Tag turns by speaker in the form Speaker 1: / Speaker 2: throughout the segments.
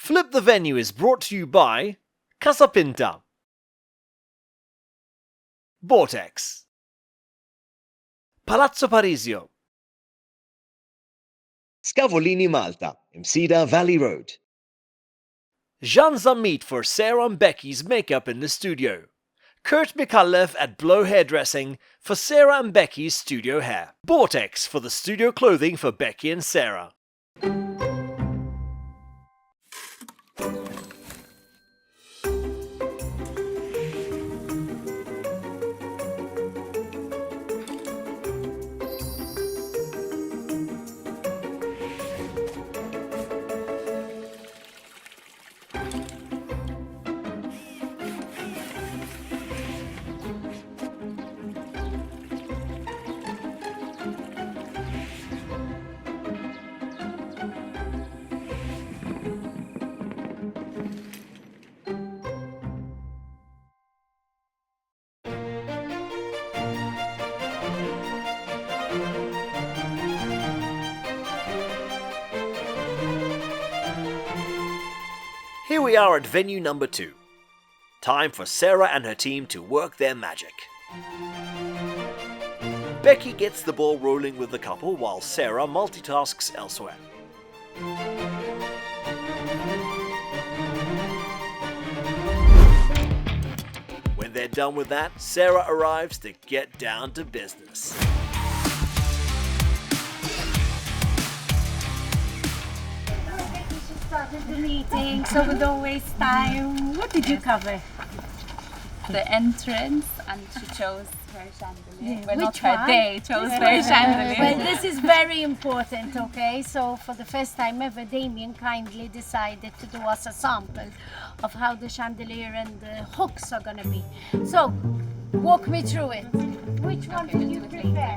Speaker 1: Flip the Venue is brought to you by Casa Pinta, Vortex, Palazzo Parisio,
Speaker 2: Scavolini Malta, Msida Valley Road.
Speaker 1: Jean Zamit for Sarah and Becky's makeup in the studio, Kurt Mikalev at Blow Hairdressing for Sarah and Becky's studio hair, Vortex for the studio clothing for Becky and Sarah. Here we are at venue number 2. Time for Sarah and her team to work their magic. Becky gets the ball rolling with the couple while Sarah multitasks elsewhere. When they're done with that, Sarah arrives to get down to business.
Speaker 3: Started the meeting, so we don't waste time. What did you cover?
Speaker 4: The entrance, and she chose her chandelier.
Speaker 3: Yeah,
Speaker 4: Well, not
Speaker 3: which
Speaker 4: her,
Speaker 3: one?
Speaker 4: they chose her chandelier.
Speaker 3: Well, this is very important, okay? So for the first time ever, Damien kindly decided to do us a sample of how the chandelier and the hooks are gonna be. So, walk me through it. Which one do you prefer?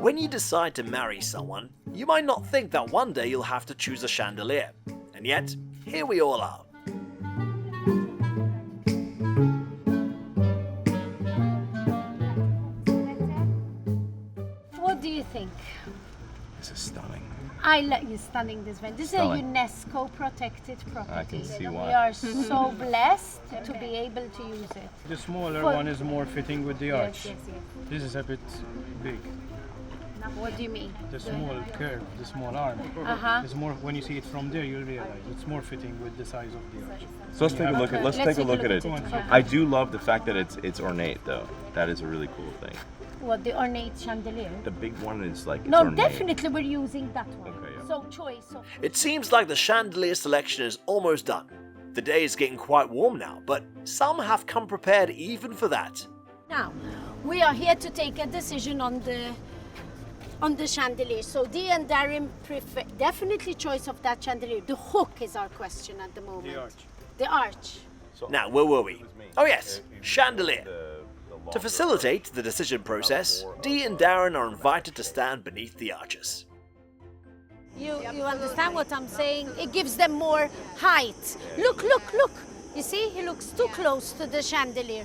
Speaker 1: When you decide to marry someone, you might not think that one day you'll have to choose a chandelier. And yet, here we all are.
Speaker 3: What do you think?
Speaker 5: This is stunning.
Speaker 3: I like you stunning this one. This
Speaker 5: Stunning.
Speaker 3: is a UNESCO protected property.
Speaker 5: I can see
Speaker 3: We
Speaker 5: why.
Speaker 3: are so blessed to be able to use it.
Speaker 6: The smaller
Speaker 3: Well-
Speaker 6: one is more fitting with the arch.
Speaker 3: Yes.
Speaker 6: This is a bit big.
Speaker 3: What do you mean?
Speaker 6: The small curve, the small arm.
Speaker 3: Uh-huh.
Speaker 6: It's more when you see it from there, you'll realize it's more fitting with the size of the arch.
Speaker 5: So let's take a look at
Speaker 3: Let's
Speaker 5: take a look at it.
Speaker 6: Go on.
Speaker 5: I do love the fact that it's ornate though. That is a really cool thing.
Speaker 3: What, the ornate chandelier?
Speaker 5: The big one is like it's
Speaker 3: No,
Speaker 5: ornate.
Speaker 3: definitely we're using that one.
Speaker 5: Okay, yeah.
Speaker 3: So choice of...
Speaker 1: It seems like the chandelier selection is almost done. The day is getting quite warm now, but some have come prepared even for that.
Speaker 3: Now, we are here to take a decision on the chandelier. So Dee and Darren prefer definitely choice of that chandelier. The hook is our question at the moment.
Speaker 6: The arch.
Speaker 3: The arch.
Speaker 1: Now, where were we? Oh yes, chandelier. To facilitate the decision process, Dee and Darren are invited to stand beneath the arches.
Speaker 3: You understand what I'm saying? It gives them more height. Look. You see, he looks too close to the chandelier.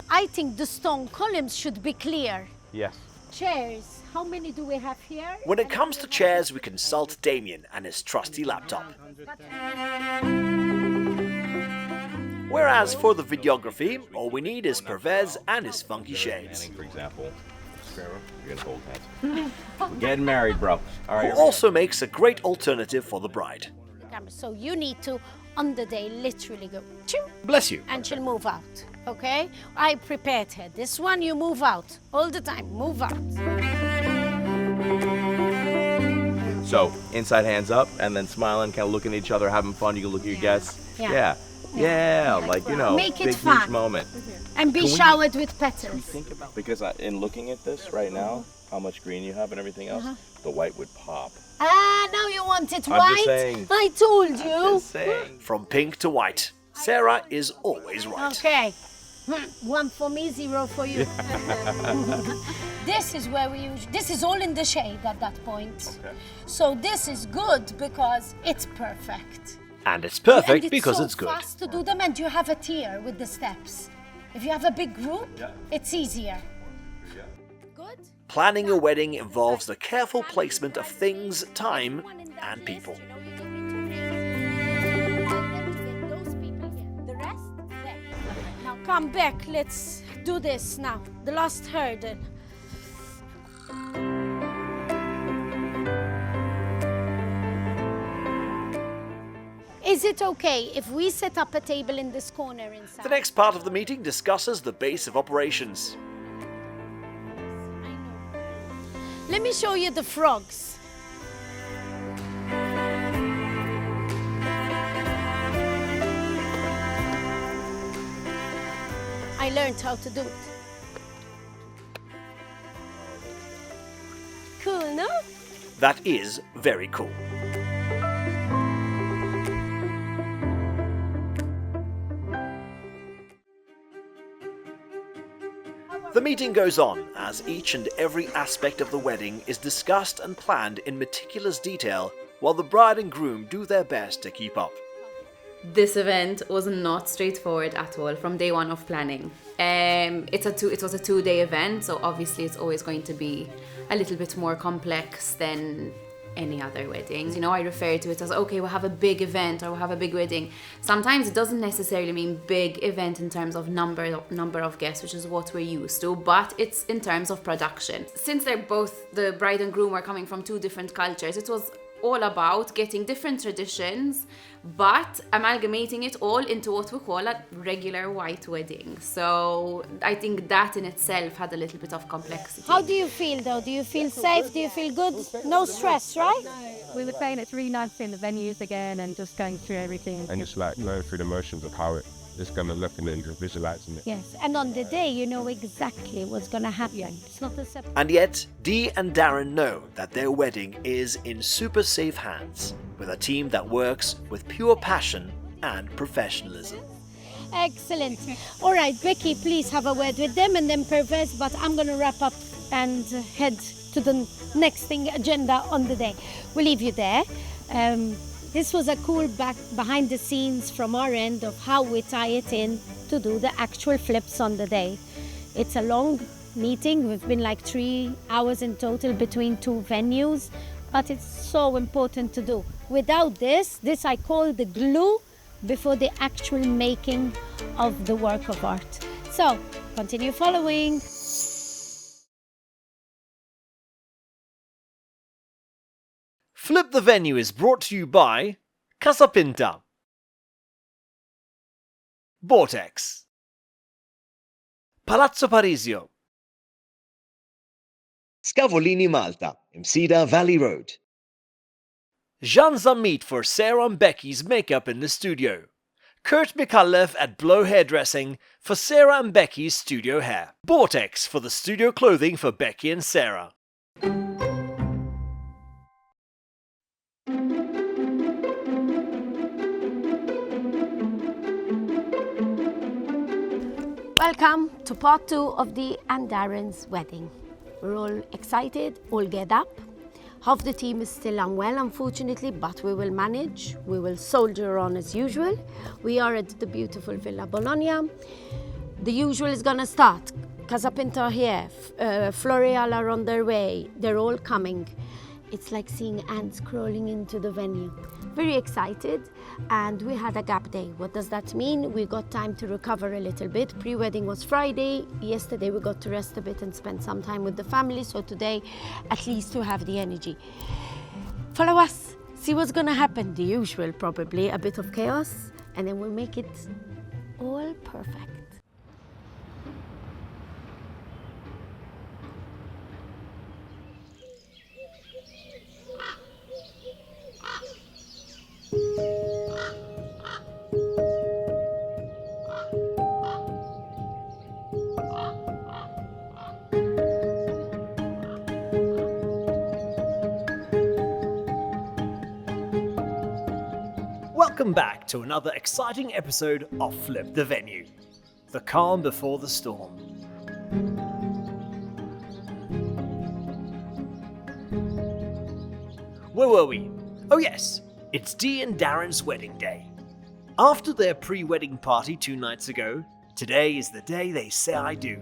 Speaker 3: I think the stone columns should be clear.
Speaker 5: Yes.
Speaker 3: Chairs, how many do we have here?
Speaker 1: When it comes to chairs, we consult Damien and his trusty laptop. Whereas for the videography, all we need is Pervez and his funky shades,
Speaker 5: For example, Sparrow, you're gonna hold hands. We're getting married, bro. All right.
Speaker 1: who also makes a great alternative for the bride.
Speaker 3: So you need to, on the day, literally go, choo,
Speaker 1: Bless you.
Speaker 3: and she'll move out, okay? I prepared her. This one, you move out all the time, move out.
Speaker 5: So inside hands up, and then smiling, kind of looking at each other, having fun. You can look at your guests.
Speaker 3: Yeah.
Speaker 5: Yeah. Like you know,
Speaker 3: Make it
Speaker 5: big
Speaker 3: fun.
Speaker 5: huge moment.
Speaker 3: And be
Speaker 5: Can we-
Speaker 3: showered with petals.
Speaker 5: Think about because in looking at this right now, how much green you have and everything else, the white would pop.
Speaker 3: Ah, now you want it
Speaker 5: I'm
Speaker 3: white?
Speaker 5: just saying.
Speaker 3: I told you.
Speaker 5: Just saying.
Speaker 1: From pink to white, Sarah is always right.
Speaker 3: Okay. 1 for me, 0 for you. This is where we use. This is all in the shade at that point.
Speaker 5: Okay.
Speaker 3: So this is good because it's perfect.
Speaker 1: And it's perfect
Speaker 3: And
Speaker 1: because
Speaker 3: so
Speaker 1: it's good.
Speaker 3: fast to do them, and you have a tier with the steps. If you have a big group, it's easier. Good.
Speaker 1: Planning a wedding involves the careful placement of things, time, and people.
Speaker 3: Now come back, let's do this now. The last hurdle. Is it okay if we set up a table in this corner inside?
Speaker 1: The next part of the meeting discusses the base of operations.
Speaker 3: I know. Let me show you the frogs. I learned how to do it. Cool, no?
Speaker 1: That is very cool. The meeting goes on as each and every aspect of the wedding is discussed and planned in meticulous detail while the bride and groom do their best to keep up.
Speaker 4: This event was not straightforward at all from day one of planning. It was a 2-day event, so obviously it's always going to be a little bit more complex than any other weddings. You know, I refer to it as, okay, we'll have a big event or we'll have a big wedding. Sometimes it doesn't necessarily mean big event in terms of number of guests, which is what we're used to, but it's in terms of production. Since they're both, the bride and groom were coming from 2 different cultures, it was all about getting different traditions but amalgamating it all into what we call a regular white wedding. So I think that in itself had a little bit of complexity.
Speaker 3: How do you feel though? Do you feel safe? Do you feel good? No stress, right?
Speaker 7: We were saying it's really nice seeing the venues again and just going through everything.
Speaker 8: And just like going through the motions of how it's going to look and then just visualizing it.
Speaker 3: Yes, and on the day you know exactly what's going to happen. It's not a separate...
Speaker 1: And yet, Dee and Darren know that their wedding is in super safe hands, with a team that works with pure passion and professionalism.
Speaker 3: Excellent. All right, Becky, please have a word with them and then Pervez, but I'm going to wrap up and head to the next agenda on the day. We'll leave you there. This was a cool behind the scenes from our end of how we tie it in to do the actual flips on the day. It's a long meeting. We've been like 3 hours in total between 2 venues, but it's so important to do. Without this I call the glue before the actual making of the work of art. So, continue following.
Speaker 1: Flip the Venue is brought to you by Casa Pinta, Vortex, Palazzo Parisio,
Speaker 2: Scavolini Malta, Msida Valley Road.
Speaker 1: Jean Zamit for Sarah and Becky's makeup in the studio, Kurt Mikalev at Blow Hairdressing for Sarah and Becky's studio hair, Vortex for the studio clothing for Becky and Sarah.
Speaker 3: Welcome to part 2 of Dee and Darren's wedding. We're all excited, all get up. Half the team is still unwell, unfortunately, but we will manage. We will soldier on as usual. We are at the beautiful Villa Bologna. The usual is gonna start. Casa Pinta are here, Floral are on their way. They're all coming. It's like seeing ants crawling into the venue. Very excited, and we had a gap day. What does that mean? We got time to recover a little bit. Pre-wedding was Friday. Yesterday we got to rest a bit and spend some time with the family, so today at least to have the energy. Follow us, see what's gonna happen. The usual, probably, a bit of chaos, and then we'll make it all perfect.
Speaker 1: Welcome back to another exciting episode of Flip the Venue, the calm before the storm. Where were we? Oh yes, it's Dee and Darren's wedding day. After their pre-wedding party 2 nights ago, today is the day they say I do.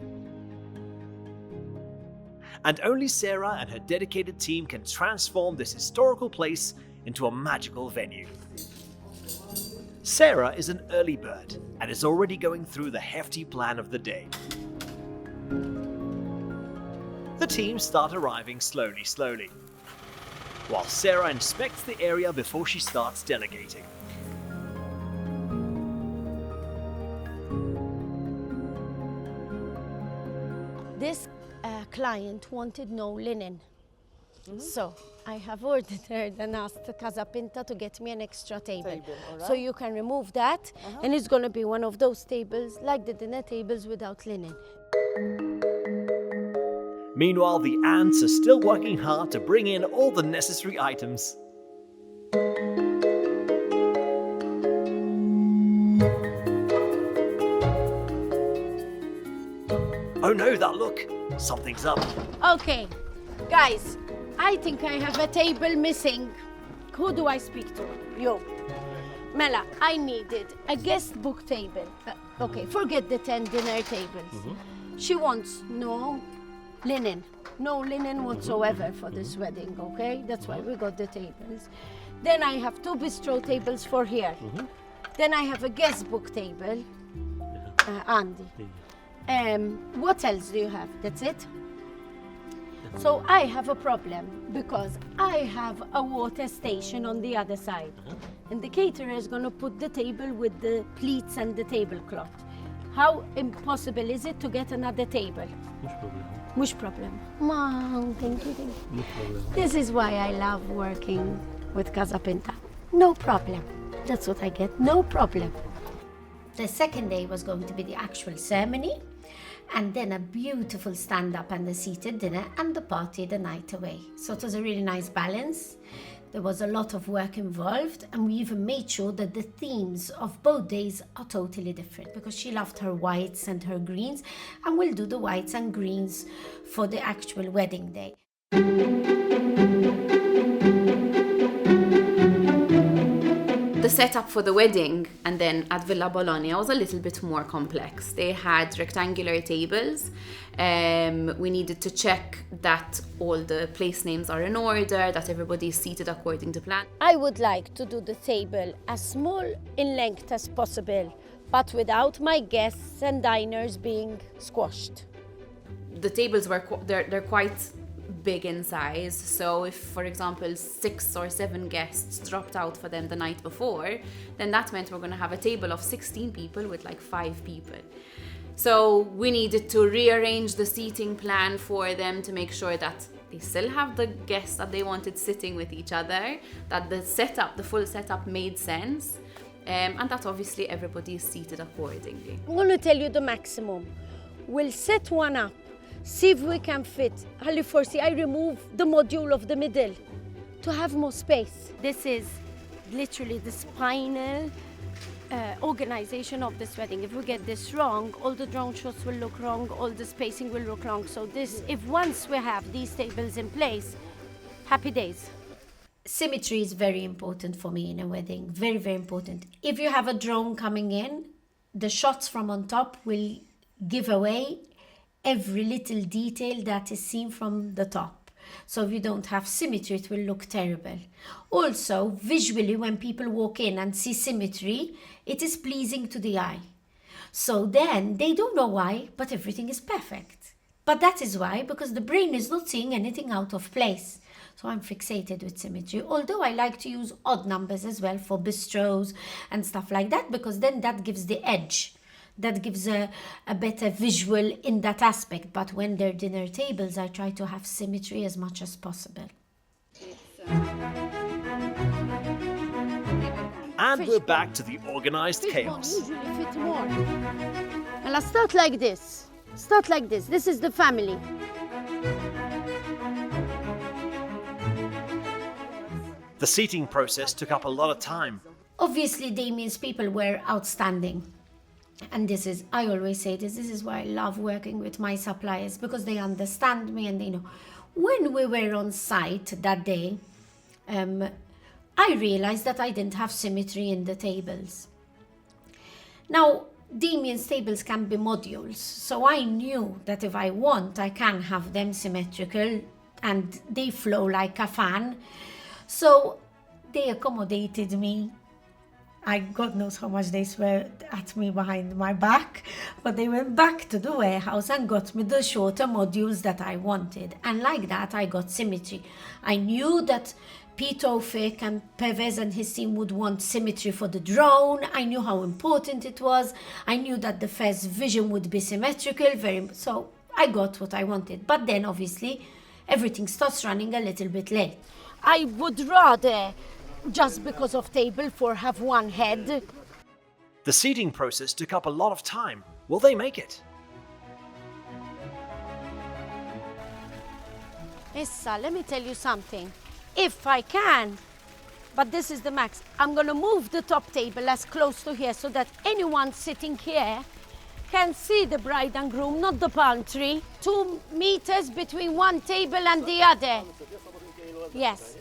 Speaker 1: and only Sarah and her dedicated team can transform this historical place into a magical venue. Sarah is an early bird and is already going through the hefty plan of the day. The team start arriving slowly, while Sarah inspects the area before she starts delegating.
Speaker 3: This client wanted no linen. So I have ordered her and asked Casa Pinta to get me an extra table. So you can remove that, and it's going to be one of those tables like the dinner tables without linen.
Speaker 1: Meanwhile, the ants are still working hard to bring in all the necessary items. Oh no, that look! Something's up.
Speaker 3: Okay, guys, I think I have a table missing. Who do I speak to? You. Mela, I needed a guest book table. Okay, forget the 10 dinner tables. She wants no linen whatsoever for this wedding, okay? That's why we got the tables. Then I have 2 bistro tables for here. Then I have a guest book table. Andy. What else do you have? That's it? So I have a problem because I have a water station on the other side. And the caterer is going to put the table with the pleats and the tablecloth. How impossible is it to get another table? Mush problem. Mom, thank you. This is why I love working with Casa Pinta. No problem. That's what I get. No problem. The second day was going to be the actual ceremony, and then a beautiful stand-up and a seated dinner, and the party the night away. So it was a really nice balance. There was a lot of work involved, and we even made sure that the themes of both days are totally different, because she loved her whites and her greens, and we'll do the whites and greens for the actual wedding day.
Speaker 4: The setup for the wedding and then at Villa Bologna was a little bit more complex. They had rectangular tables. We needed to check that all the place names are in order, that everybody is seated according to plan.
Speaker 3: I would like to do the table as small in length as possible, but without my guests and diners being squashed.
Speaker 4: The tables they're quite big in size, so if, for example, 6 or 7 guests dropped out for them the night before, then that meant we're going to have a table of 16 people with like 5 people. So we needed to rearrange the seating plan for them to make sure that they still have the guests that they wanted sitting with each other, that the full setup made sense, and that obviously everybody is seated accordingly.
Speaker 3: I'm going to tell you the maximum. We'll set one up, see if we can fit. I remove the module of the middle to have more space. This is literally the spinal organization of this wedding. If we get this wrong, all the drone shots will look wrong, all the spacing will look wrong. So if once we have these tables in place, happy days. Symmetry is very important for me in a wedding, very, very important. If you have a drone coming in, the shots from on top will give away every little detail that is seen from the top. So if you don't have symmetry, it will look terrible. Also, visually, when people walk in and see symmetry, it is pleasing to the eye. So then they don't know why, but everything is perfect. But that is why, because the brain is not seeing anything out of place. So I'm fixated with symmetry, although I like to use odd numbers as well for bistros and stuff like that, because then that gives the edge. That gives a better visual in that aspect. But when they're dinner tables, I try to have symmetry as much as possible.
Speaker 1: And we're back to the organized chaos.
Speaker 3: Usually fit more. Well, I'll start like this. Start like this. This is the family.
Speaker 1: The seating process took up a lot of time.
Speaker 3: Obviously, Damien's people were outstanding. And I always say this is why I love working with my suppliers, because they understand me and they know. When we were on site that day, I realized that I didn't have symmetry in the tables. Now, Damien's tables can be modules, so I knew that if I want, I can have them symmetrical and they flow like a fan. So they accommodated me. God knows how much they swear at me behind my back, but they went back to the warehouse and got me the shorter modules that I wanted. And like that, I got symmetry. I knew that Pete Tofik and Pervez and his team would want symmetry for the drone. I knew how important it was. I knew that the Fez vision would be symmetrical, so I got what I wanted. But then obviously everything starts running a little bit late. I would rather, just because of table 4, have one head.
Speaker 1: The seeding process took up a lot of time. Will they make it?
Speaker 3: Issa, let me tell you something. If I can, but this is the max, I'm gonna move the top table as close to here so that anyone sitting here can see the bride and groom, not the palm tree. 2 meters between one table and the other. Yes.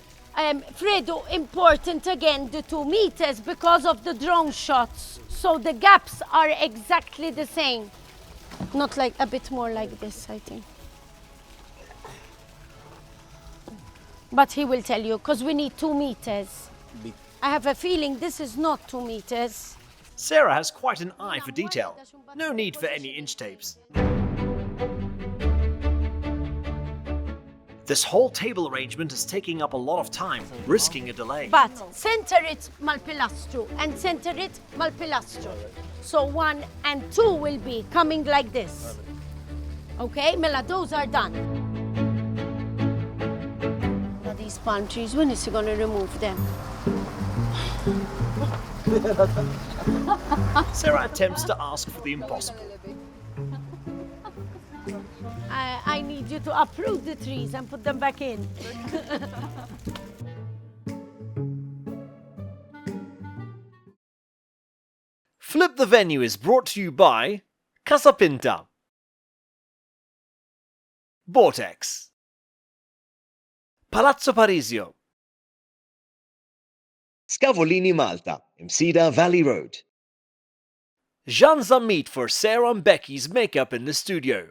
Speaker 3: Fredo, important again, the 2 meters because of the drone shots. So the gaps are exactly the same. Not like, a bit more like this, I think. But he will tell you, because we need 2 meters. I have a feeling this is not 2 meters.
Speaker 1: Sarah has quite an eye for detail. No need for any inch tapes. This whole table arrangement is taking up a lot of time, risking a delay.
Speaker 3: But center it mal pilastro and center it mal pilastro. So 1 and 2 will be coming like this. Okay, Mela, those are done. Now these palm trees, when is he gonna remove them?
Speaker 1: Sarah attempts to ask for the impossible.
Speaker 3: I need you to uproot the trees and put them back in.
Speaker 1: Flip the Venue is brought to you by Casa Pinta, Vortex, Palazzo Parisio,
Speaker 2: Scavolini Malta, Imsida Valley Road.
Speaker 1: Jean Zamit for Sarah and Becky's makeup in the studio,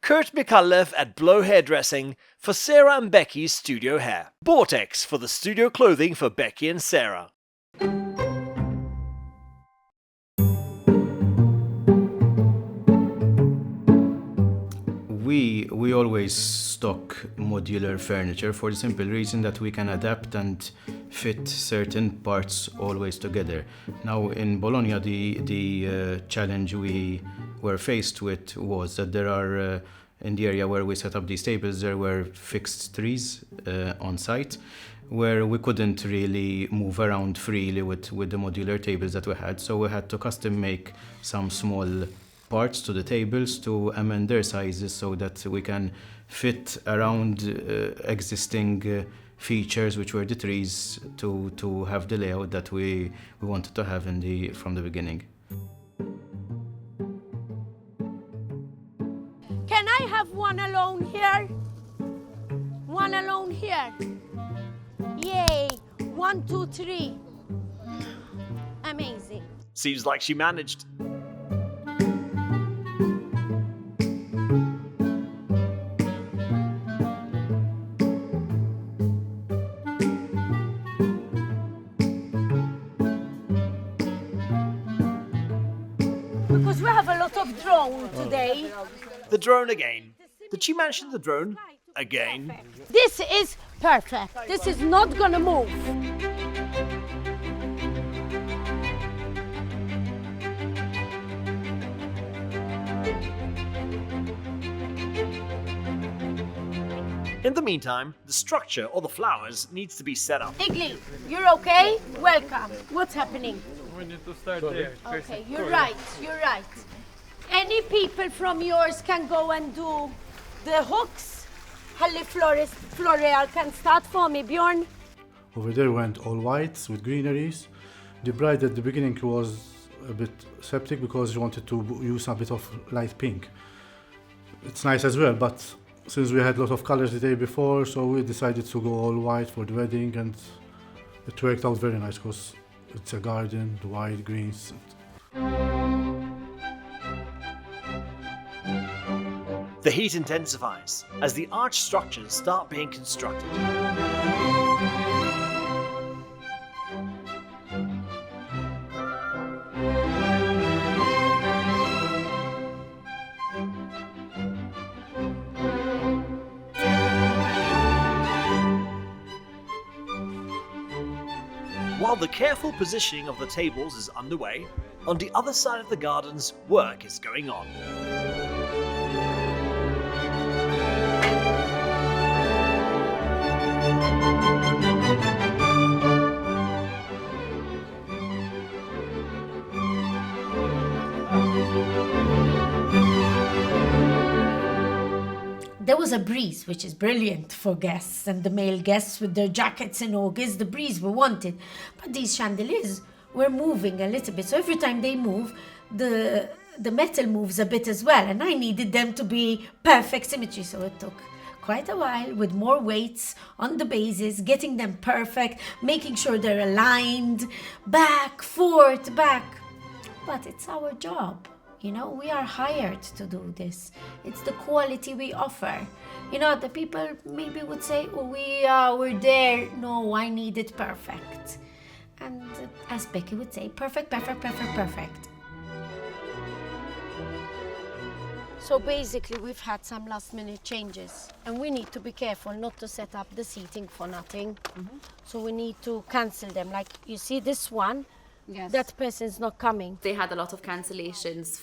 Speaker 1: Kurt Mikalev at Blow Hairdressing for Sarah and Becky's studio hair, Vortex for the studio clothing for Becky and Sarah.
Speaker 9: We always stock modular furniture for the simple reason that we can adapt and fit certain parts always together. Now in Bologna, the challenge we were faced with was that there are in the area where we set up these tables, there were fixed trees on site where we couldn't really move around freely with the modular tables that we had. So we had to custom make some small parts to the tables to amend their sizes so that we can fit around existing features, which were the trees, to have the layout that we wanted to have from the beginning.
Speaker 3: Can I have one alone here? One alone here. Yay! 1, 2, 3. Amazing.
Speaker 1: Seems like she managed.
Speaker 3: Because we have a lot of drone today.
Speaker 1: The drone again. Did she mention the drone? Again.
Speaker 3: This is perfect. This is not gonna move.
Speaker 1: In the meantime, the structure or the flowers needs to be set up.
Speaker 3: Igli, you're okay? Welcome. What's happening?
Speaker 6: We need to start there.
Speaker 3: Okay, you're right, you're right. Any people from yours can go and do the hooks. Halli Floreal can start for me, Bjorn.
Speaker 10: Over there went all whites with greeneries. The bride at the beginning was a bit skeptic because she wanted to use a bit of light pink. It's nice as well, but since we had a lot of colors the day before, so we decided to go all white for the wedding, and it worked out very nice because it's a garden, the white, greens.
Speaker 1: The heat intensifies as the arch structures start being constructed. While the careful positioning of the tables is underway, on the other side of the gardens, work is going on.
Speaker 3: There was a breeze, which is brilliant for guests, and the male guests with their jackets in August, the breeze we wanted. But these chandeliers were moving a little bit, so every time they move, the metal moves a bit as well, and I needed them to be perfect symmetry, so it took quite a while with more weights on the bases, getting them perfect, making sure they're aligned, back, forth, back. But it's our job. You know, we are hired to do this. It's the quality we offer. You know, the people maybe would say, oh, we're there. No, I need it perfect. And as Becky would say, perfect, perfect, perfect, perfect. So basically, we've had some last minute changes, and we need to be careful not to set up the seating for nothing. So we need to cancel them. Like you see this one,
Speaker 4: Yes.
Speaker 3: that person's not coming.
Speaker 4: They had a lot of cancellations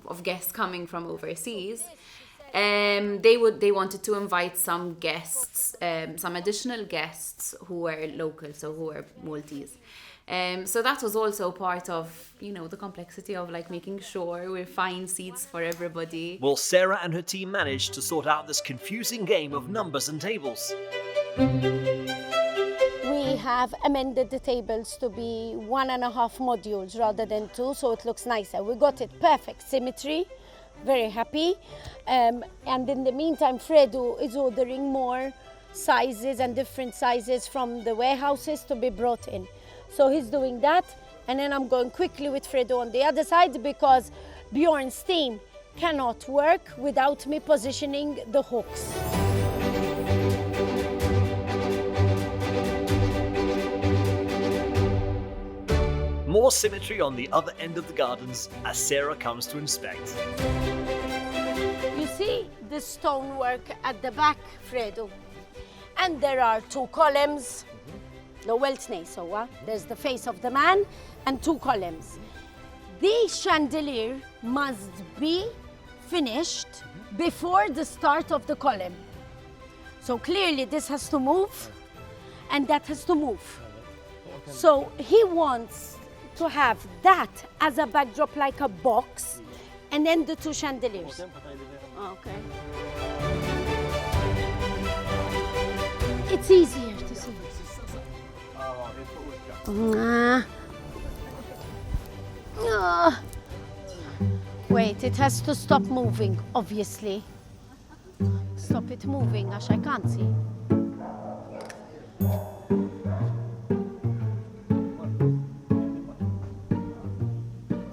Speaker 4: of guests coming from overseas. They wanted to invite some guests, some additional guests who were local, so who were Maltese. So that was also part of, you know, the complexity of like making sure we find seats for everybody.
Speaker 1: Will Sarah and her team manage to sort out this confusing game of numbers and tables?
Speaker 3: We have amended the tables to be 1.5 modules rather than 2, so it looks nicer. We got it perfect symmetry, very happy. And in the meantime, Fredo is ordering more sizes and different sizes from the warehouses to be brought in. So he's doing that, and then I'm going quickly with Fredo on the other side because Bjorn's team cannot work without me positioning the hooks.
Speaker 1: More symmetry on the other end of the gardens as Sarah comes to inspect.
Speaker 3: You see the stonework at the back, Fredo? And there are 2 columns. No, well, there's the face of the man and 2 columns. The chandelier must be finished before the start of the column. So clearly this has to move and that has to move. So he wants to have that as a backdrop, like a box, and then the 2 chandeliers. Okay. It's easier to see. Wait, it has to stop moving, obviously. Stop it moving, as I can't see.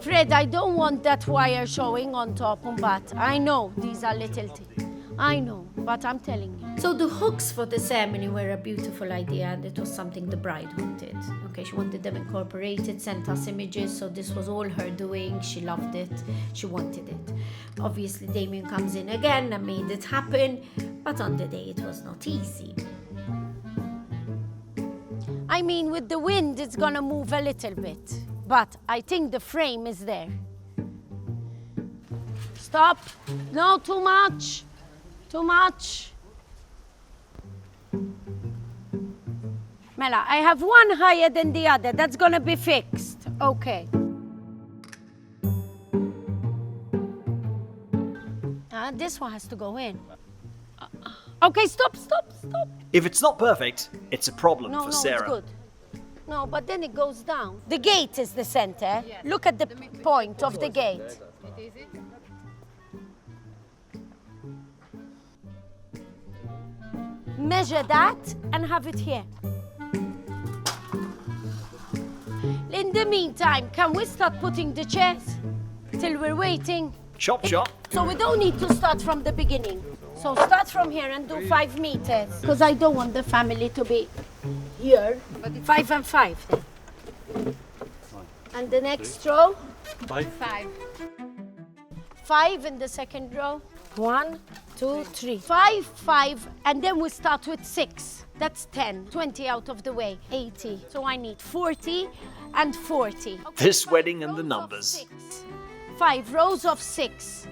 Speaker 3: Fred, I don't want that wire showing on top, but I know these are little things. I know, but I'm telling you. So the hooks for the ceremony were a beautiful idea, and it was something the bride wanted. Okay, she wanted them incorporated, sent us images, so this was all her doing. She loved it, she wanted it. Obviously, Damien comes in again and made it happen, but on the day it was not easy. I mean, with the wind, it's gonna move a little bit, but I think the frame is there. Stop. No, too much. Too much. Mela, I have one higher than the other. That's gonna be fixed. Okay. This one has to go in. Okay, stop.
Speaker 1: If it's not perfect, it's a problem for
Speaker 3: No,
Speaker 1: Sarah.
Speaker 3: it's good. No, but then it goes down. The gate is the center. Yes. Look at the point of the gate. Measure that and have it here. In the meantime, can we start putting the chairs till we're waiting?
Speaker 1: Chop chop.
Speaker 3: So we don't need to start from the beginning. So start from here and do 5 meters. Because I don't want the family to be here. But 5 and 5 then. And the next row?
Speaker 6: 5.
Speaker 3: 5 in the second row. 1, 2, 3. 5, 5, and then we start with 6. That's 10. 20 out of the way. 80. So I need 40 and 40. Okay,
Speaker 1: This
Speaker 3: 5
Speaker 1: wedding and the
Speaker 3: rows of
Speaker 1: numbers.
Speaker 3: 6. 5 rows of 6.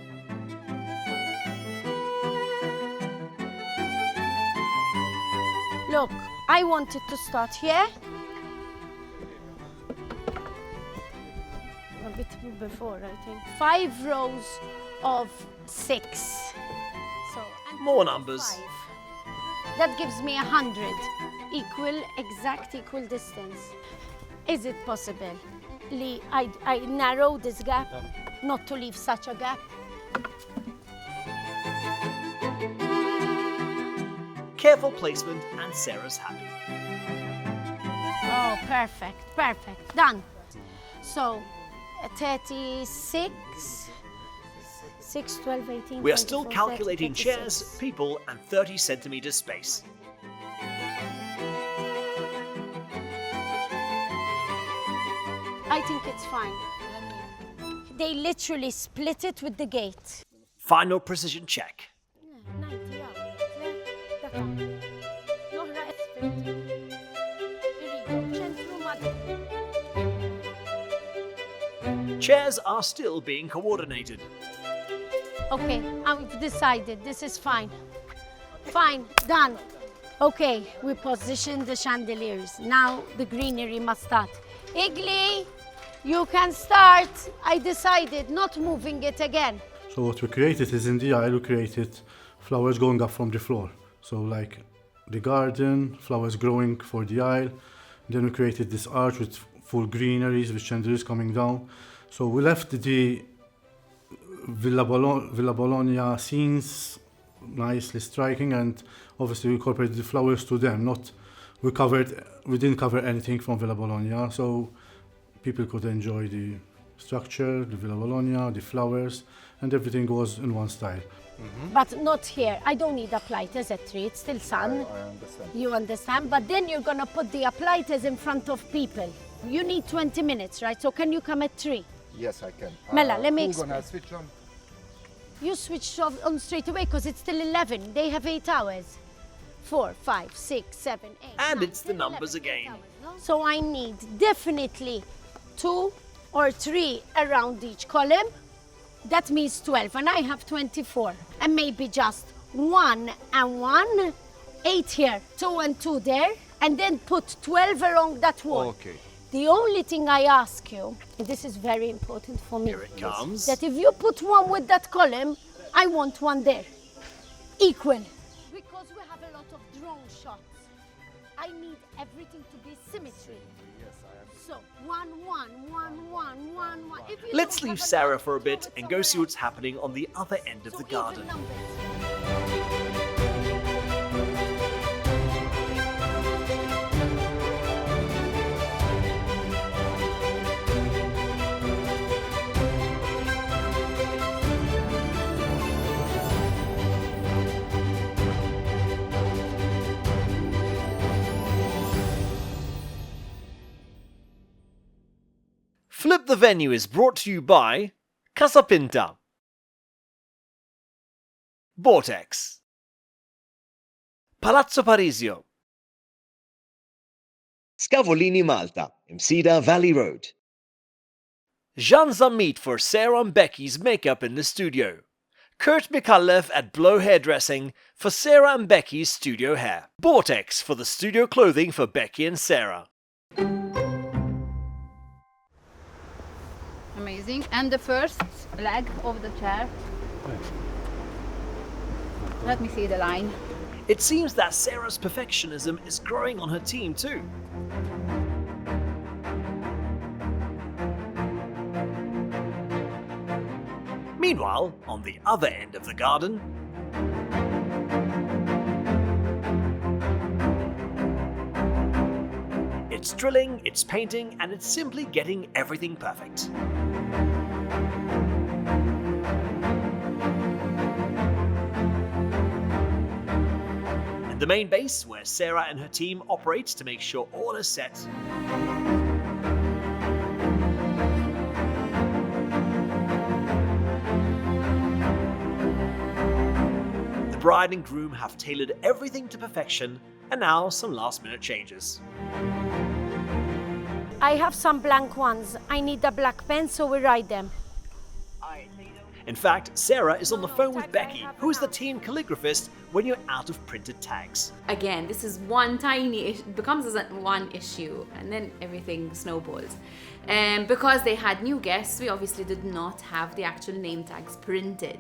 Speaker 3: Look, I wanted to start here. A bit before, I think. 5 rows of 6. So, and
Speaker 1: More
Speaker 3: 5.
Speaker 1: numbers.
Speaker 3: That gives me 100. Exact equal distance. Is it possible? Lee, I narrow this gap, not to leave such a gap.
Speaker 1: Careful placement and Sarah's happy.
Speaker 3: Oh, perfect, perfect. Done. So, 36, 6, 12, 18,
Speaker 1: We are still
Speaker 3: 24, 30,
Speaker 1: calculating
Speaker 3: 36.
Speaker 1: chairs, people, and 30 centimeters space.
Speaker 3: I think it's fine. They literally split it with the gate.
Speaker 1: Final precision check.
Speaker 3: 90 hours. Dakar. L'oħra expert. Iridu ċentru maddu.
Speaker 1: Chairs are still being coordinated.
Speaker 3: Okay, I've decided. This is fine. Fine, done. Okay, we position the chandeliers. Now the greenery must start. Igli, you can start. I decided not moving it again.
Speaker 10: So what we created is in the aisle, we created flowers going up from the floor. So like the garden, flowers growing for the aisle. Then we created this arch with full greeneries with chandeliers coming down. So we left the Villa Bologna scenes nicely striking, and obviously we incorporated the flowers to them. We didn't cover anything from Villa Bologna, so people could enjoy the structure, the Villa Bologna, the flowers, and everything was in one style.
Speaker 3: But not here. I don't need appliances at 3. It's still sun.
Speaker 11: I understand.
Speaker 3: You understand? But then you're gonna put the appliances in front of people. You need 20 minutes, right? So can you come at 3?
Speaker 11: Yes, I can.
Speaker 3: Mela, let me
Speaker 11: Who's gonna
Speaker 3: explain.
Speaker 11: switch on?
Speaker 3: You switch off on straight away because it's still 11. They have 8 hours. 4, 5, 6, 7, 8.
Speaker 1: And
Speaker 3: 9,
Speaker 1: it's the
Speaker 3: 10,
Speaker 1: numbers
Speaker 3: 11, 8
Speaker 1: again.
Speaker 3: hours, no? So I need definitely 2 or 3 around each column. That means 12, and I have 24. And maybe just 1 and 1, 8 here, 2 and 2 there, and then put 12 along that wall.
Speaker 11: Okay.
Speaker 3: The only thing I ask you, and this is very important for me,
Speaker 1: Here it comes.
Speaker 3: that if you put 1 with that column, I want 1 there. Equal. Because we have a lot of drone shots. I need everything to be symmetry.
Speaker 11: Yes, I am.
Speaker 3: So 1, 1, 1, 1, 1, 1. If you
Speaker 1: Let's
Speaker 3: don't
Speaker 1: leave
Speaker 3: have a
Speaker 1: Sarah
Speaker 3: lot,
Speaker 1: for a bit
Speaker 3: throw it
Speaker 1: and go see
Speaker 3: somewhere
Speaker 1: what's happening on the other end of
Speaker 3: else.
Speaker 1: the
Speaker 3: So even
Speaker 1: garden.
Speaker 3: numbers.
Speaker 1: Flip the Venue is brought to you by Casa Pinta, Vortex, Palazzo Parisio,
Speaker 2: Scavolini Malta, Imsida Valley Road.
Speaker 1: Janza Meet for Sarah and Becky's makeup in the studio, Kurt Mikalev at Blow Hairdressing for Sarah and Becky's studio hair, Vortex for the studio clothing for Becky and Sarah.
Speaker 12: Amazing. And the first leg of the chair. Let me see the line.
Speaker 1: It seems that Sarah's perfectionism is growing on her team too. Meanwhile, on the other end of the garden, it's drilling, it's painting, and it's simply getting everything perfect. The main base, where Sarah and her team operate to make sure all is set. The bride and groom have tailored everything to perfection, and now some last-minute changes.
Speaker 3: I have some blank ones. I need a black pen, so we write them.
Speaker 1: In fact, Sarah is on the phone with Becky, who is the team calligraphist when you're out of printed tags.
Speaker 4: Again, this is one tiny issue, becomes one issue, and then everything snowballs. Because they had new guests, we obviously did not have the actual name tags printed.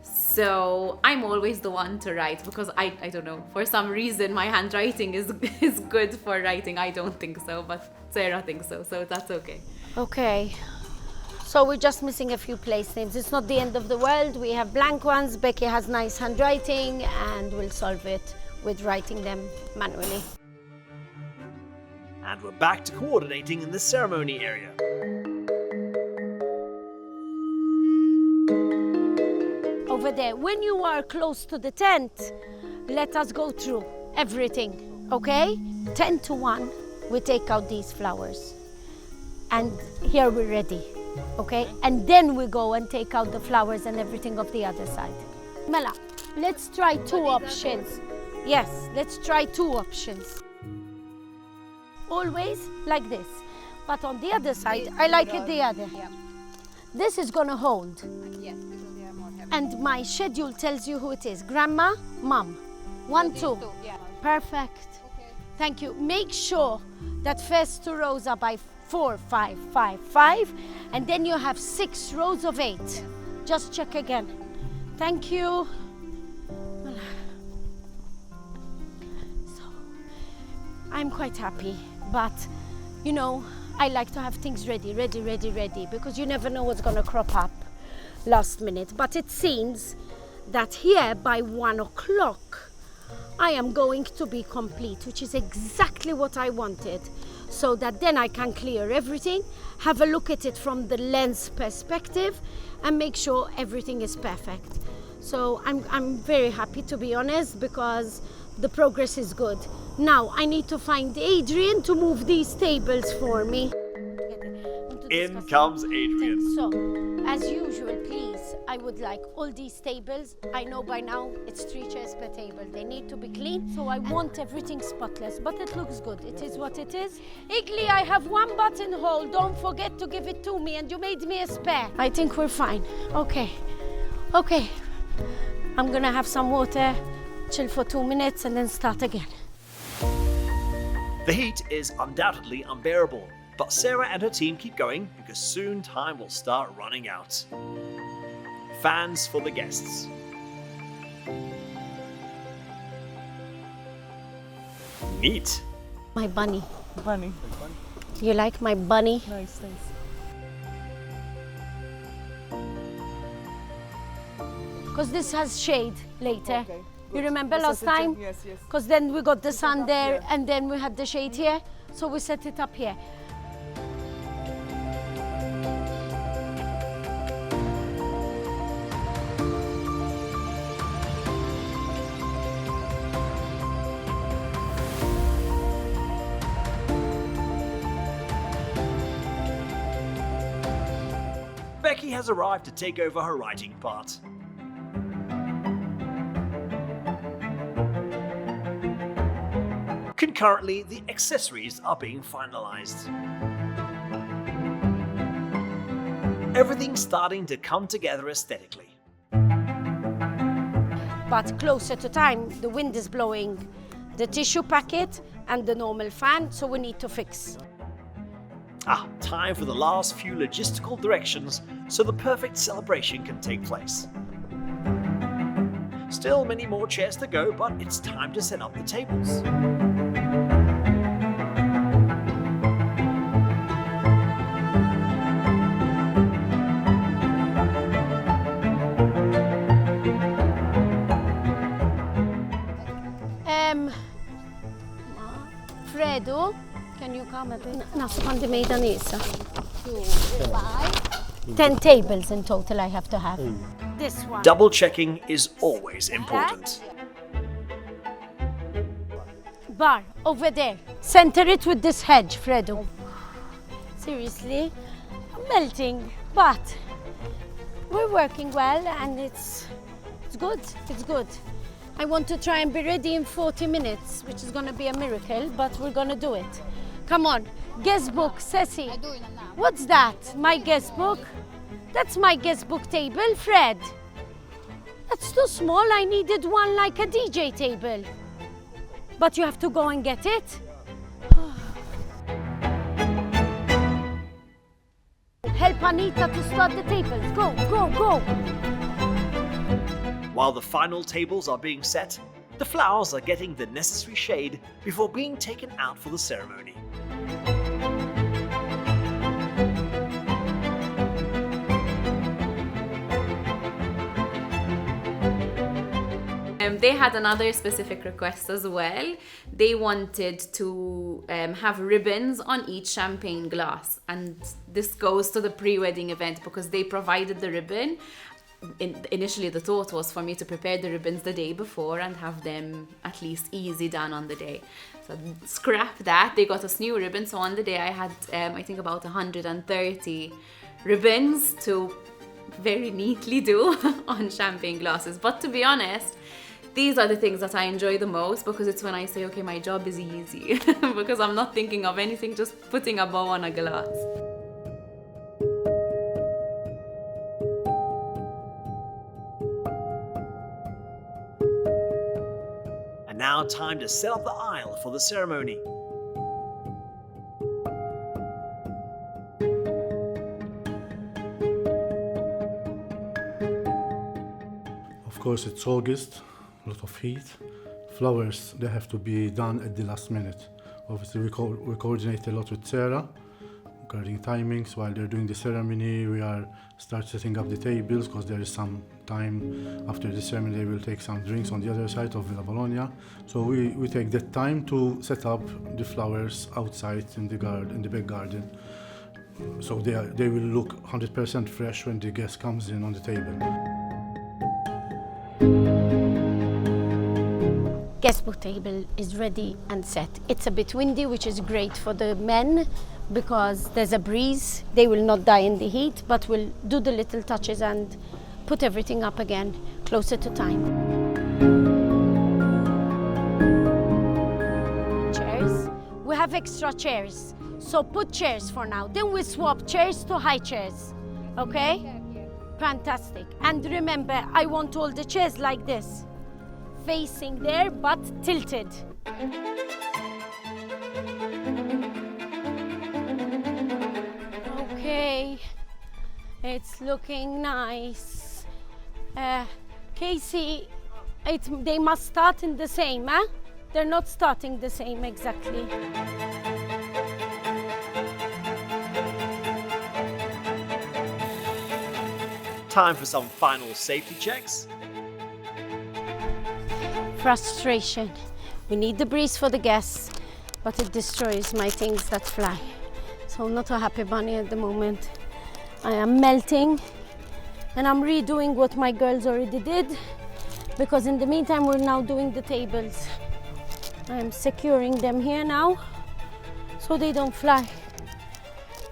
Speaker 4: So I'm always the one to write, because I don't know, for some reason my handwriting is good for writing. I don't think so, but Sarah thinks so that's okay.
Speaker 3: Okay. So we're just missing a few place names. It's not the end of the world. We have blank ones. Becky has nice handwriting, and we'll solve it with writing them manually.
Speaker 1: And we're back to coordinating in the ceremony area.
Speaker 3: Over there, when you are close to the tent, let us go through everything, okay? 10 to 1, we take out these flowers. And here we're ready. Okay, and then we go and take out the flowers and everything of the other side. Mela, let's try 2 options. Yes, let's try 2 options. Always like this, but on the other side, I like it the other. This is gonna hold.
Speaker 12: Yes, because they are more heavy.
Speaker 3: And my schedule tells you who it is. Grandma, mom. 1, 2.
Speaker 12: Yeah.
Speaker 3: Perfect.
Speaker 12: Okay.
Speaker 3: Thank you. Make sure that first 2 rows are by 4, 5, 5, 5, and then you have 6 rows of 8. Just check again. Thank you. So, I'm quite happy, but you know, I like to have things ready, because you never know what's gonna crop up last minute. But it seems that here by 1 o'clock, I am going to be complete, which is exactly what I wanted. So that then I can clear everything, have a look at it from the lens perspective, and make sure everything is perfect. So I'm very happy, to be honest, because the progress is good. Now I need to find Adrian to move these tables for me.
Speaker 1: In comes Adrian.
Speaker 3: So, as usual, please, I would like all these tables. I know by now it's 3 chairs per table. They need to be clean, so I want everything spotless, but it looks good. It is what it is. Igli, I have 1 buttonhole. Don't forget to give it to me, and you made me a spare. I think we're fine. Okay. I'm gonna have some water, chill for 2 minutes, and then start again.
Speaker 1: The heat is undoubtedly unbearable, but Sarah and her team keep going because soon time will start running out. Fans for the guests. Neat.
Speaker 3: My bunny.
Speaker 13: Bunny.
Speaker 3: You like my bunny?
Speaker 13: Nice.
Speaker 3: Because this has shade later.
Speaker 13: Okay.
Speaker 3: You remember
Speaker 13: We
Speaker 3: last
Speaker 13: set it
Speaker 3: time?
Speaker 13: in, yes.
Speaker 3: Because then we got the sun there,
Speaker 13: here.
Speaker 3: and then we had the shade here. So we set it up here.
Speaker 1: Becky has arrived to take over her writing part. Concurrently, the accessories are being finalized. Everything's starting to come together aesthetically.
Speaker 3: But closer to time, the wind is blowing the tissue packet and the normal fan, so we need to fix.
Speaker 1: Time for the last few logistical directions so the perfect celebration can take place. Still many more chairs to go, but it's time to set up the tables.
Speaker 3: Fredo, can you come a bit? Nascondi me danesa. 10 tables in total I have to have. This one.
Speaker 1: Double checking is always important.
Speaker 3: bar over there. Center it with this hedge, Fredo. Seriously, I'm melting, but we're working well and it's good, it's good. I want to try and be ready in 40 minutes, which is gonna be a miracle, but we're gonna do it. Come on, guest book, Ceci. What's that? My guest book? That's my guest book table, Fred. That's too small, I needed one like a DJ table. But you have to go and get it. Help Anita to start the tables. Go, go, go.
Speaker 1: While the final tables are being set, the flowers are getting the necessary shade before being taken out for the ceremony.
Speaker 4: They had another specific request as well. They wanted to have ribbons on each champagne glass, and this goes to the pre-wedding event because they provided the ribbon. Initially the thought was for me to prepare the ribbons the day before and have them at least easy done on the day. So scrap that, they got us new ribbons. So on the day I had I think about 130 ribbons to very neatly do on champagne glasses. But to be honest, these are the things that I enjoy the most because it's when I say, okay, my job is easy because I'm not thinking of anything, just putting a bow on a glass.
Speaker 1: And now time to set up the aisle for the ceremony.
Speaker 10: Of course, it's August, a lot of heat. Flowers, they have to be done at the last minute. Obviously, we coordinate a lot with Sarah regarding timings. While they're doing the ceremony, we start setting up the tables because there is some time after the ceremony. They will take some drinks on the other side of Villa Bologna. So we take that time to set up the flowers outside in the back garden. So they will look 100% fresh when the guest comes in on the table.
Speaker 3: Guest book table is ready and set. It's a bit windy, which is great for the men because there's a breeze. They will not die in the heat, but we'll do the little touches and put everything up again closer to time. Chairs. We have extra chairs, so put chairs for now. Then we swap chairs to high chairs, okay? Fantastic. And remember, I want all the chairs like this, facing there but tilted. Okay, it's looking nice. Casey, they must start in the same, huh? They're not starting the same exactly.
Speaker 1: Time for some final safety checks.
Speaker 3: Frustration. We need the breeze for the guests, but it destroys my things that fly. So I'm not a happy bunny at the moment. I am melting and I'm redoing what my girls already did because in the meantime we're now doing the tables. I am securing them here now so they don't fly.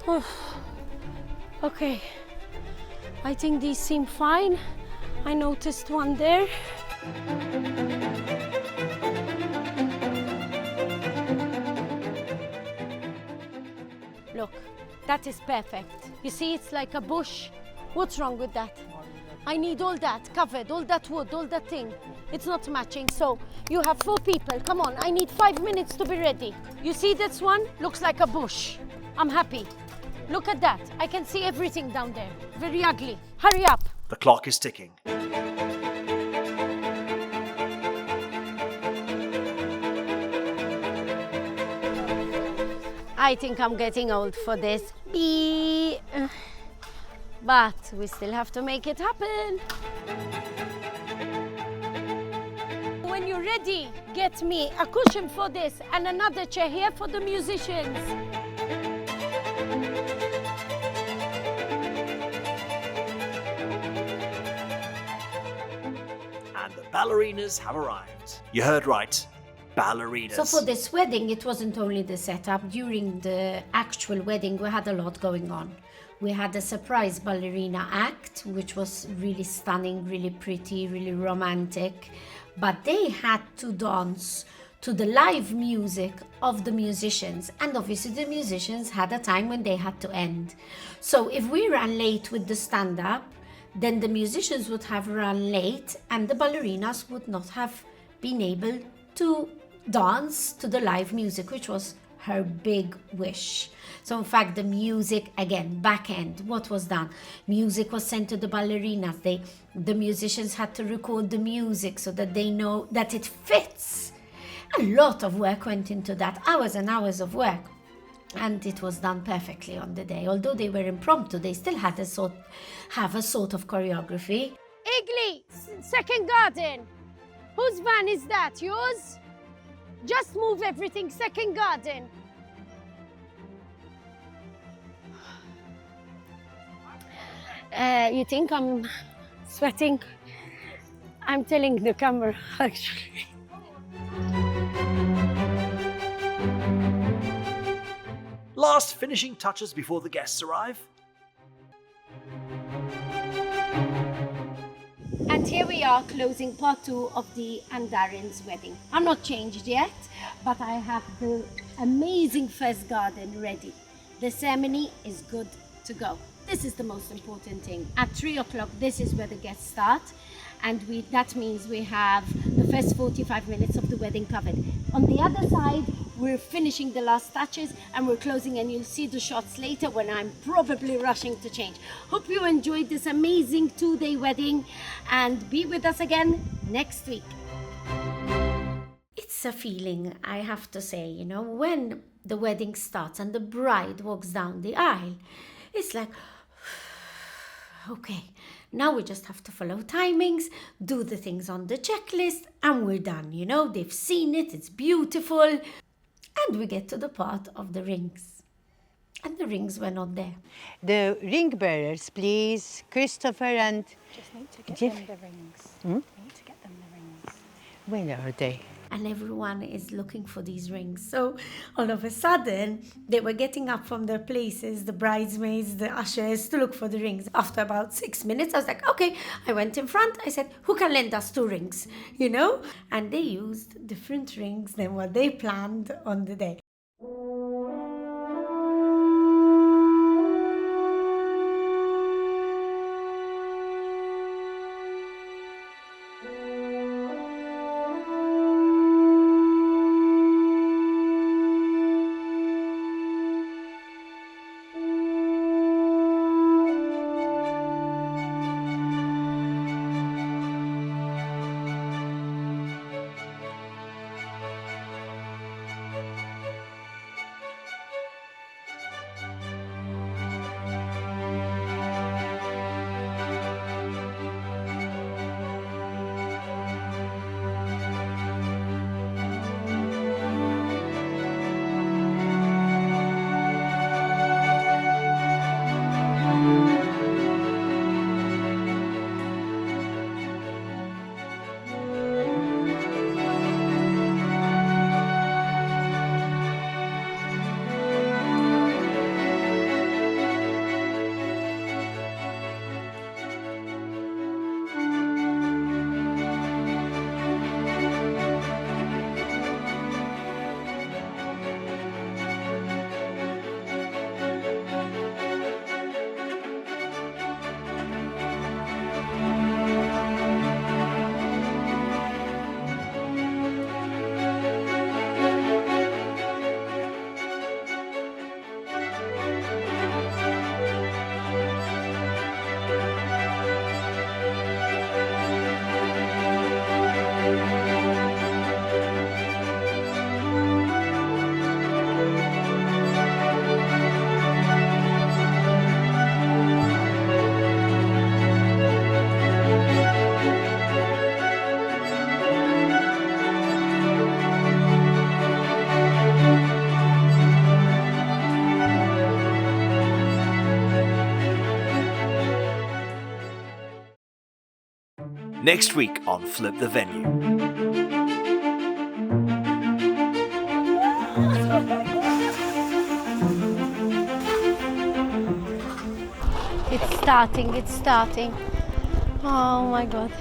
Speaker 3: Oh. Okay, I think these seem fine. I noticed one there. Look, that is perfect. You see, it's like a bush. What's wrong with that? I need all that covered, all that wood, all that thing. It's not matching, so you have 4 people. Come on, I need 5 minutes to be ready. You see this one? Looks like a bush. I'm happy. Look at that. I can see everything down there. Very ugly. Hurry up.
Speaker 1: The clock is ticking.
Speaker 3: I think I'm getting old for this. But we still have to make it happen. When you're ready, get me a cushion for this and another chair here for the musicians.
Speaker 1: And the ballerinas have arrived. You heard right. ballerinas.
Speaker 3: So for this wedding, it wasn't only the setup. During the actual wedding, we had a lot going on. We had a surprise ballerina act, which was really stunning, really pretty, really romantic. But they had to dance to the live music of the musicians. And obviously the musicians had a time when they had to end. So if we ran late with the stand-up, then the musicians would have run late and the ballerinas would not have been able to dance to the live music, which was her big wish. So in fact, the music, again, back end, what was done? Music was sent to the ballerinas. The musicians had to record the music so that they know that it fits. A lot of work went into that, hours and hours of work. And it was done perfectly on the day. Although they were impromptu, they still had have a sort of choreography.
Speaker 13: Igli, second garden. Whose van is that? Yours? Just move everything, second garden. You think I'm sweating? I'm telling the camera, actually.
Speaker 1: Last finishing touches before the guests arrive.
Speaker 3: And here we are closing part 2 of Dee and Darren's wedding. I'm not changed yet, but I have the amazing first garden ready. The ceremony is good to go. This is the most important thing. At 3 o'clock, this is where the guests start. And that means we have the first 45 minutes of the wedding covered. On the other side, we're finishing the last touches and we're closing, and you'll see the shots later when I'm probably rushing to change. Hope you enjoyed this amazing 2-day wedding and be with us again next week. It's a feeling, I have to say, you know, when the wedding starts and the bride walks down the aisle, it's like, okay, now we just have to follow timings, do the things on the checklist, and we're done. You know, they've seen it, it's beautiful. And we get to the part of the rings. And the rings were not there.
Speaker 14: The ring bearers, please. Christopher and
Speaker 13: Just need to get
Speaker 14: Jeff.
Speaker 13: them the rings. Need to get them the rings.
Speaker 14: Where are they?
Speaker 3: And everyone is looking for these rings. So all of a sudden, they were getting up from their places, the bridesmaids, the ushers, to look for the rings. After about 6 minutes, I was like, okay, I went in front. I said, who can lend us 2 rings? You know? And they used different rings than what they planned on the day.
Speaker 1: Next week on Flip the Venue.
Speaker 3: It's starting, it's starting. Oh my God.